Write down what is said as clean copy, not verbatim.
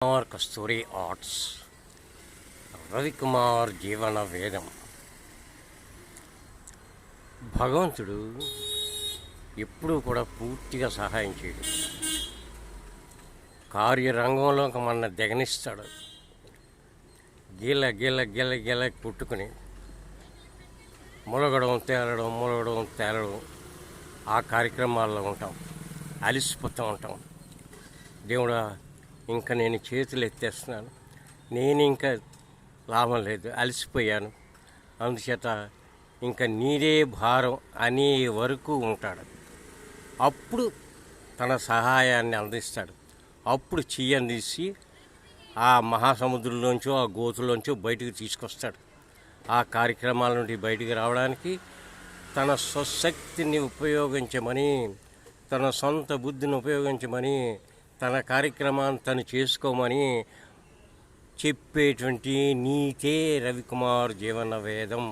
కుమార్ కస్తూరి arts Ravikumar జీవన వేదం. భగవంతుడు ఎప్పుడూ కూడా పూర్తిగా సహాయం చేయడు. కార్యరంగంలోకి మన దగనిస్తాడు. గీల గీల గీల గీల పుట్టుకుని మూలగడం తేలడం ఆ కార్యక్రమాల్లో ఉంటాం, అలిసిపోతూ ఉంటాం. దేవుడా, ఇంకా నేను చేతులు ఎత్తేస్తున్నాను, నేను ఇంకా లాభం లేదు, అలసిపోయాను, అందుచేత ఇంకా నీదే భారం అనే వరకు ఉంటాడు. అప్పుడు తన సహాయాన్ని అందిస్తాడు. అప్పుడు చెయ్యని తీసి ఆ మహాసముద్రంలోంచో ఆ గోతులోంచో బయటకు తీసుకొస్తాడు. ఆ కార్యక్రమాల నుండి బయటికి రావడానికి తన స్వశక్తిని ఉపయోగించమని, తన సొంత బుద్ధిని ఉపయోగించమని, తన కార్యక్రమాన్ని తను చేసుకోమని చెప్పేటువంటి నీతే రవికుమార్ జీవన వేదం.